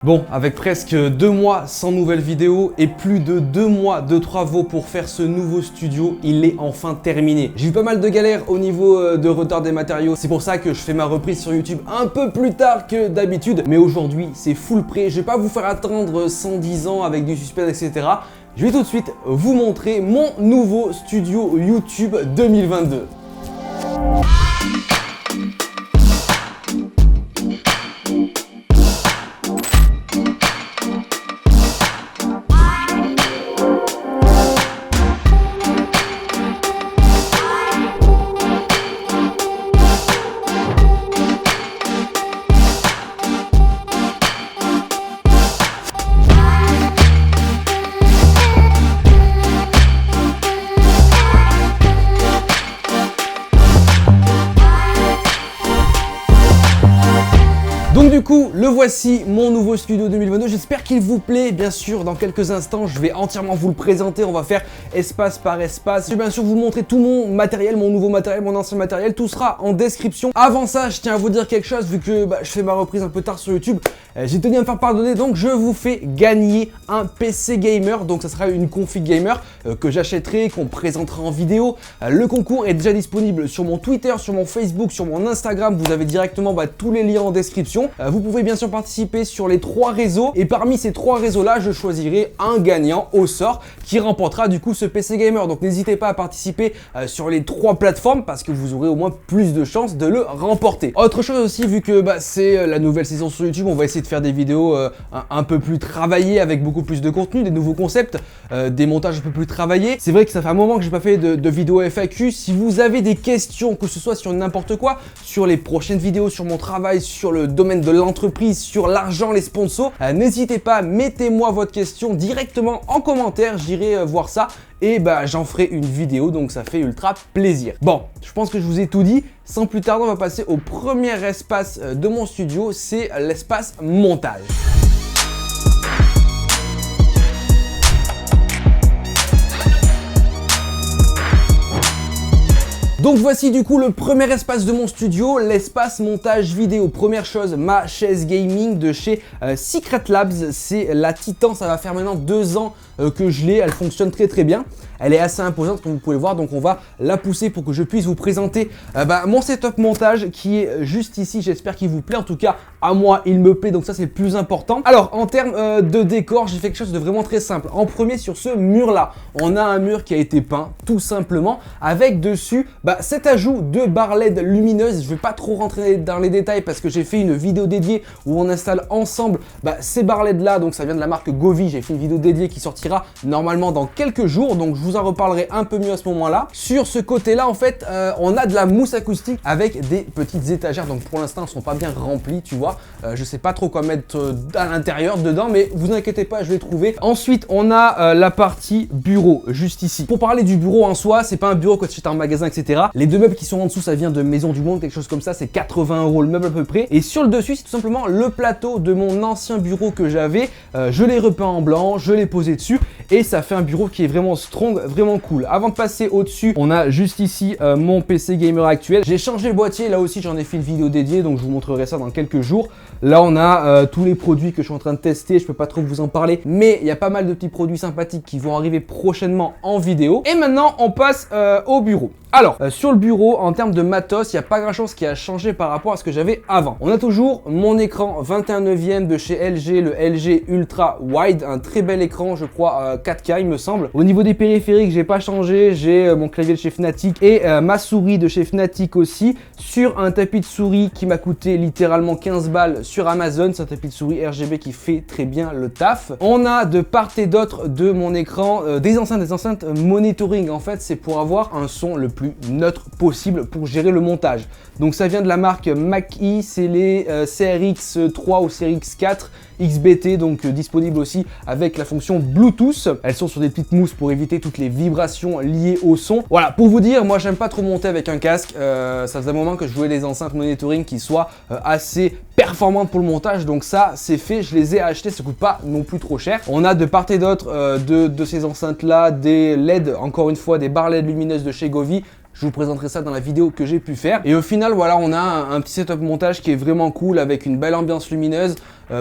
Bon, avec presque 2 mois sans nouvelle vidéo et plus de 2 mois de travaux pour faire ce nouveau studio, il est enfin terminé. J'ai eu pas mal de galères au niveau de retard des matériaux, c'est pour ça que je fais ma reprise sur YouTube un peu plus tard que d'habitude. Mais aujourd'hui, c'est full prêt, je vais pas vous faire attendre 110 ans avec du suspense, etc. Je vais tout de suite vous montrer mon nouveau studio YouTube 2022. Donc du coup, le voici, mon nouveau studio 2022, j'espère qu'il vous plaît. Bien sûr, dans quelques instants, je vais entièrement vous le présenter, on va faire espace par espace. Je vais bien sûr vous montrer tout mon matériel, mon nouveau matériel, mon ancien matériel, tout sera en description. Avant ça, je tiens à vous dire quelque chose, vu que je fais ma reprise un peu tard sur YouTube, j'ai tenu à me faire pardonner, donc je vous fais gagner un PC gamer. Donc ça sera une config gamer que j'achèterai, qu'on présentera en vidéo. Le concours est déjà disponible sur mon Twitter, sur mon Facebook, sur mon Instagram, vous avez directement tous les liens en description. Vous pouvez bien sûr participer sur les 3 réseaux et parmi ces 3 réseaux là je choisirai un gagnant au sort qui remportera du coup ce PC gamer. Donc n'hésitez pas à participer sur les 3 plateformes parce que vous aurez au moins plus de chances de le remporter. Autre chose aussi, vu que c'est la nouvelle saison sur YouTube, on va essayer de faire des vidéos un peu plus travaillées avec beaucoup plus de contenu, des nouveaux concepts, des montages un peu plus travaillés. C'est vrai que ça fait un moment que j'ai pas fait de vidéo FAQ. Si vous avez des questions, que ce soit sur n'importe quoi, sur les prochaines vidéos, sur mon travail, sur le domaine de l'entreprise, sur l'argent, les sponsors, n'hésitez pas, mettez-moi votre question directement en commentaire, j'irai voir ça et j'en ferai une vidéo, donc ça fait ultra plaisir. Bon, je pense que je vous ai tout dit, sans plus tarder on va passer au premier espace de mon studio, c'est l'espace montage. Donc voici du coup le premier espace de mon studio, l'espace montage vidéo. Première chose, ma chaise gaming de chez Secret Labs, c'est la Titan, ça va faire maintenant 2 ans que je l'ai, elle fonctionne très bien. Elle est assez imposante comme vous pouvez le voir, donc on va la pousser pour que je puisse vous présenter mon setup montage qui est juste ici. J'espère qu'il vous plaît, en tout cas à moi il me plaît, donc ça c'est le plus important. Alors en termes de décor, j'ai fait quelque chose de vraiment très simple. En premier, sur ce mur là, on a un mur qui a été peint tout simplement avec dessus cet ajout de barres LED lumineuses. Je vais pas trop rentrer dans les détails parce que j'ai fait une vidéo dédiée où on installe ensemble ces barres LED là, donc ça vient de la marque Govee. J'ai fait une vidéo dédiée qui sortira normalement dans quelques jours, donc je vous en reparlerai un peu mieux à ce moment-là. Sur ce côté-là, en fait, on a de la mousse acoustique avec des petites étagères. Donc pour l'instant, elles sont pas bien remplies, tu vois. Je sais pas trop quoi mettre à l'intérieur, dedans, mais vous inquiétez pas, je vais trouver. Ensuite, on a la partie bureau, juste ici. Pour parler du bureau en soi, c'est pas un bureau que tu achètes en magasin, etc. Les 2 meubles qui sont en dessous, ça vient de Maison du Monde, quelque chose comme ça. C'est 80 € le meuble à peu près. Et sur le dessus, c'est tout simplement le plateau de mon ancien bureau que j'avais. Je l'ai repeint en blanc, je l'ai posé dessus et ça fait un bureau qui est vraiment strong, vraiment cool. Avant de passer au-dessus, on a juste ici mon PC gamer actuel. J'ai changé le boîtier, là aussi j'en ai fait une vidéo dédiée, donc je vous montrerai ça dans quelques jours. Là on a tous les produits que je suis en train de tester, je peux pas trop vous en parler, mais il y a pas mal de petits produits sympathiques qui vont arriver prochainement en vidéo. Et maintenant on passe au bureau. Alors, sur le bureau, en termes de matos, il n'y a pas grand chose qui a changé par rapport à ce que j'avais avant. On a toujours mon écran 21/9 de chez LG, le LG Ultra Wide, un très bel écran, je crois 4K il me semble. Au niveau des périphériques, j'ai pas changé, j'ai mon clavier de chez Fnatic et ma souris de chez Fnatic aussi, sur un tapis de souris qui m'a coûté littéralement 15 balles sur Amazon. C'est un tapis de souris RGB qui fait très bien le taf. On a de part et d'autre de mon écran des enceintes monitoring. En fait, c'est pour avoir un son le plus neutre possible pour gérer le montage. Donc ça vient de la marque Mackie, c'est les CRX3 ou CRX4 XBT, donc disponible aussi avec la fonction Bluetooth. Elles sont sur des petites mousses pour éviter toutes les vibrations liées au son. Voilà, pour vous dire, moi j'aime pas trop monter avec un casque. Ça faisait un moment que je voulais des enceintes monitoring qui soient assez performantes pour le montage, donc ça c'est fait, je les ai achetées, ça coûte pas non plus trop cher. On a de part et d'autre de ces enceintes là des LED, encore une fois des barres LED lumineuses de chez Govee. Je vous présenterai ça dans la vidéo que j'ai pu faire. Et au final, voilà, on a un petit setup montage qui est vraiment cool avec une belle ambiance lumineuse.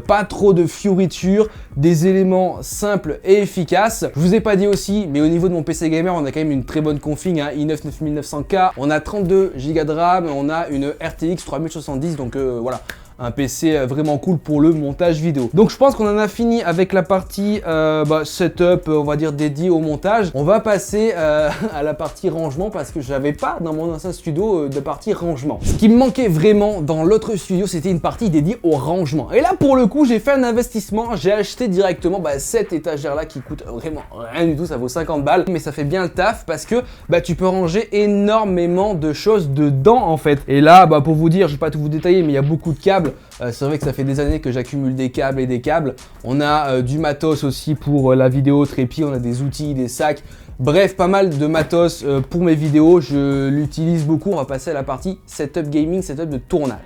pas trop de fioritures, des éléments simples et efficaces. Je vous ai pas dit aussi, mais au niveau de mon PC gamer, on a quand même une très bonne config, hein, i9 9900K, on a 32 Go de RAM, on a une RTX 3070, donc voilà. Un PC vraiment cool pour le montage vidéo. Donc je pense qu'on en a fini avec la partie setup, on va dire dédiée au montage. On va passer à la partie rangement parce que j'avais pas dans mon ancien studio de partie rangement. Ce qui me manquait vraiment dans l'autre studio, c'était une partie dédiée au rangement. Et là pour le coup, j'ai fait un investissement, j'ai acheté directement cette étagère là qui coûte vraiment rien du tout, ça vaut 50 balles. Mais ça fait bien le taf parce que tu peux ranger énormément de choses dedans en fait. Et là, pour vous dire, je vais pas tout vous détailler, mais il y a beaucoup de câbles. C'est vrai que ça fait des années que j'accumule des câbles et des câbles. On a du matos aussi pour la vidéo trépied, on a des outils, des sacs. Bref, pas mal de matos pour mes vidéos. Je l'utilise beaucoup. On va passer à la partie setup gaming, setup de tournage.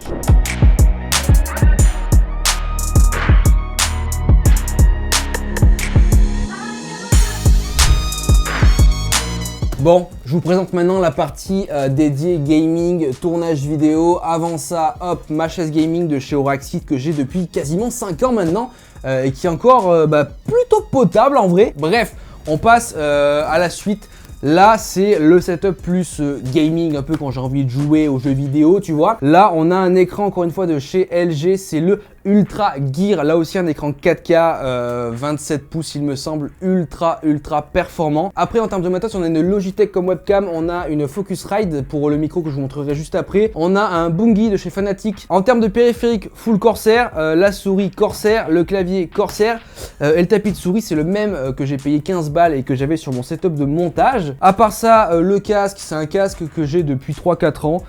Bon, je vous présente maintenant la partie dédiée gaming, tournage vidéo. Avant ça, hop, ma chaise gaming de chez Auraxit que j'ai depuis quasiment 5 ans maintenant et qui est encore plutôt potable en vrai. Bref, on passe à la suite. Là, c'est le setup plus gaming, un peu quand j'ai envie de jouer aux jeux vidéo, tu vois. Là, on a un écran, encore une fois, de chez LG, c'est le Ultra Gear. Là aussi, un écran 4K, 27 pouces, il me semble, ultra performant. Après, en termes de matos, on a une Logitech comme webcam, on a une Focusrite pour le micro que je vous montrerai juste après. On a un Bungie de chez Fanatec. En termes de périphérique, full Corsair, la souris Corsair, le clavier Corsair et le tapis de souris, c'est le même que j'ai payé 15 balles et que j'avais sur mon setup de montage. À part ça, le casque, c'est un casque que j'ai depuis 3-4 ans.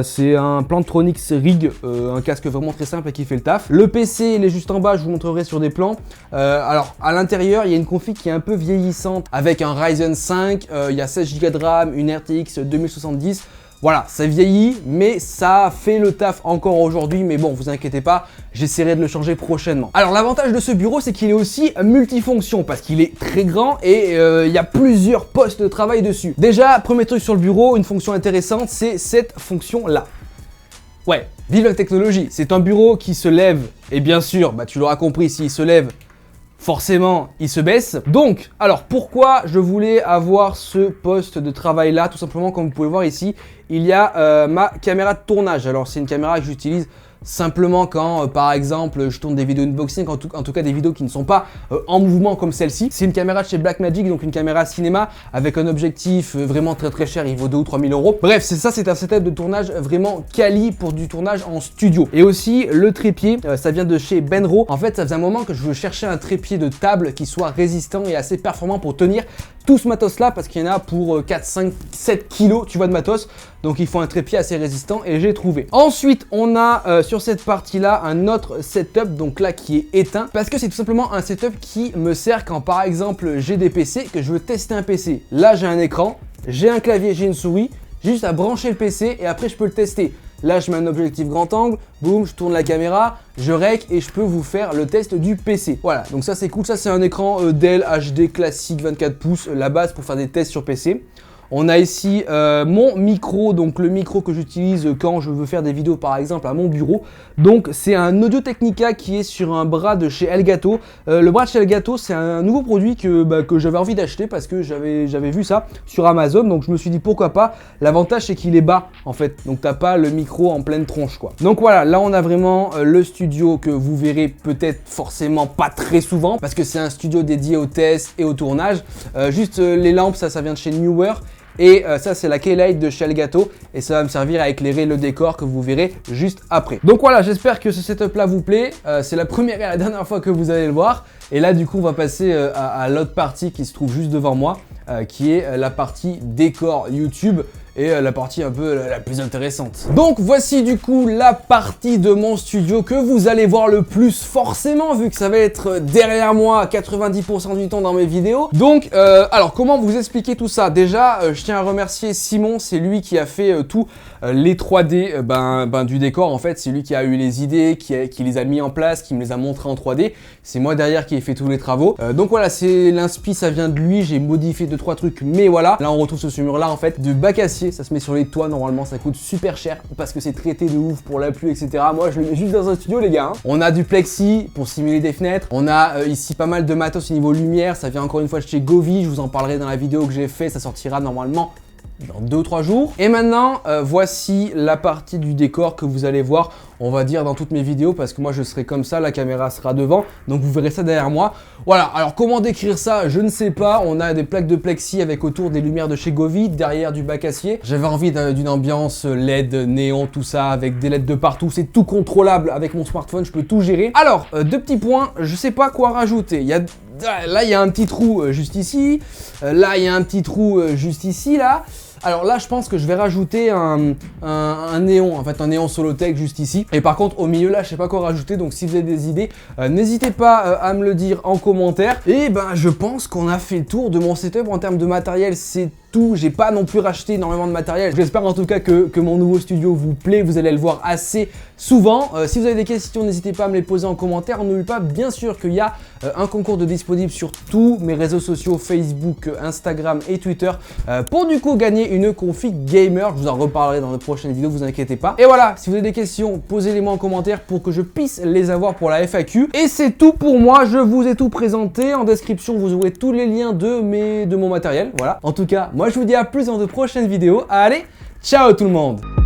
C'est un Plantronics Rig, un casque vraiment très simple et qui fait le taf. Le PC, il est juste en bas, je vous montrerai sur des plans. Alors, à l'intérieur, il y a une config qui est un peu vieillissante avec un Ryzen 5, il y a 16 Go de RAM, une RTX 2070. Voilà, ça vieillit, mais ça fait le taf encore aujourd'hui. Mais bon, vous inquiétez pas, j'essaierai de le changer prochainement. Alors, l'avantage de ce bureau, c'est qu'il est aussi multifonction parce qu'il est très grand et il y a plusieurs postes de travail dessus. Déjà, premier truc sur le bureau, une fonction intéressante, c'est cette fonction-là. Ouais, vive la technologie. C'est un bureau qui se lève et bien sûr, tu l'auras compris, s'il se lève, forcément, il se baisse. Donc, alors pourquoi je voulais avoir ce poste de travail là? Tout simplement, comme vous pouvez voir ici, il y a ma caméra de tournage. Alors, c'est une caméra que j'utilise simplement quand, par exemple, je tourne des vidéos unboxing, en tout cas des vidéos qui ne sont pas en mouvement comme celle-ci. C'est une caméra de chez Blackmagic, donc une caméra cinéma avec un objectif vraiment très cher, il vaut 2 ou 3 000 euros. Bref, c'est ça, c'est un setup de tournage vraiment quali pour du tournage en studio. Et aussi, le trépied, ça vient de chez Benro. En fait, ça faisait un moment que je veux chercher un trépied de table qui soit résistant et assez performant pour tenir tout ce matos là, parce qu'il y en a pour 4, 5, 7 kilos, tu vois, de matos. Donc il faut un trépied assez résistant et j'ai trouvé. Ensuite, on a sur cette partie-là un autre setup, donc là qui est éteint, parce que c'est tout simplement un setup qui me sert quand par exemple j'ai des PC, que je veux tester un PC. Là j'ai un écran, j'ai un clavier, j'ai une souris, j'ai juste à brancher le PC et après je peux le tester. Là, je mets un objectif grand angle, boum, je tourne la caméra, je rec et je peux vous faire le test du PC. Voilà, donc ça c'est cool, ça c'est un écran Dell HD classique 24 pouces, la base pour faire des tests sur PC. On a ici mon micro, donc le micro que j'utilise quand je veux faire des vidéos par exemple à mon bureau. Donc c'est un Audio-Technica qui est sur un bras de chez Elgato. Le bras de chez Elgato, c'est un nouveau produit que j'avais envie d'acheter parce que j'avais vu ça sur Amazon. Donc je me suis dit pourquoi pas. L'avantage c'est qu'il est bas en fait. Donc t'as pas le micro en pleine tronche quoi. Donc voilà, là on a vraiment le studio que vous verrez peut-être forcément pas très souvent parce que c'est un studio dédié au test et au tournage. Juste les lampes, ça vient de chez Newer. Et ça c'est la Keylight de chez Elgato et ça va me servir à éclairer le décor que vous verrez juste après. Donc voilà, j'espère que ce setup là vous plaît. C'est la première et la dernière fois que vous allez le voir. Et là du coup on va passer à l'autre partie qui se trouve juste devant moi, qui est la partie décor YouTube. Et la partie un peu la plus intéressante. Donc voici du coup la partie de mon studio que vous allez voir le plus forcément vu que ça va être derrière moi 90% du temps dans mes vidéos. Donc alors comment vous expliquer tout ça? Déjà je tiens à remercier Simon, c'est lui qui a fait tous les 3D du décor en fait. C'est lui qui a eu les idées, qui les a mis en place, qui me les a montrés en 3D. C'est moi derrière qui ai fait tous les travaux. Donc voilà, c'est l'inspi, ça vient de lui, j'ai modifié 2-3 trucs mais voilà. Là on retrouve ce mur là en fait de bac acier. fait, ça se met sur les toits normalement, ça coûte super cher parce que c'est traité de ouf pour la pluie, etc. Moi je le mets juste dans un studio les gars. On a du plexi pour simuler des fenêtres, on a ici pas mal de matos au niveau lumière, ça vient encore une fois de chez Govee, je vous en parlerai dans la vidéo que j'ai fait, ça sortira normalement dans 2 ou 3 jours. Et maintenant, voici la partie du décor que vous allez voir, on va dire dans toutes mes vidéos, parce que moi je serai comme ça, la caméra sera devant, donc vous verrez ça derrière moi. Voilà, alors comment décrire ça, je ne sais pas. On a des plaques de plexi avec autour des lumières de chez Govee, derrière du bac acier. J'avais envie d'une ambiance LED, néon, tout ça, avec des LED de partout, c'est tout contrôlable avec mon smartphone, je peux tout gérer. Alors, 2 petits points, je sais pas quoi rajouter. Là, il y a un petit trou juste ici, là, il y a un petit trou juste ici, là. Alors là, je pense que je vais rajouter un néon, en fait un néon Solotech juste ici. Et par contre, au milieu là, je sais pas quoi rajouter, donc si vous avez des idées, n'hésitez pas à me le dire en commentaire. Et ben, je pense qu'on a fait le tour de mon setup en termes de matériel, c'est tout. J'ai pas non plus racheté énormément de matériel. J'espère en tout cas que mon nouveau studio vous plaît, vous allez le voir assez souvent. Si vous avez des questions, n'hésitez pas à me les poser en commentaire. N'oubliez pas bien sûr qu'il y a un concours de disponible sur tous mes réseaux sociaux, Facebook, Instagram et Twitter, pour du coup gagner une config gamer. Je vous en reparlerai dans de prochaines vidéos, vous inquiétez pas. Et voilà, si vous avez des questions, posez-les moi en commentaire pour que je puisse les avoir pour la FAQ. Et c'est tout pour moi, je vous ai tout présenté. En description, vous aurez tous les liens de mon matériel. Voilà. En tout cas, moi je vous dis à plus dans de prochaines vidéos. Allez, ciao tout le monde!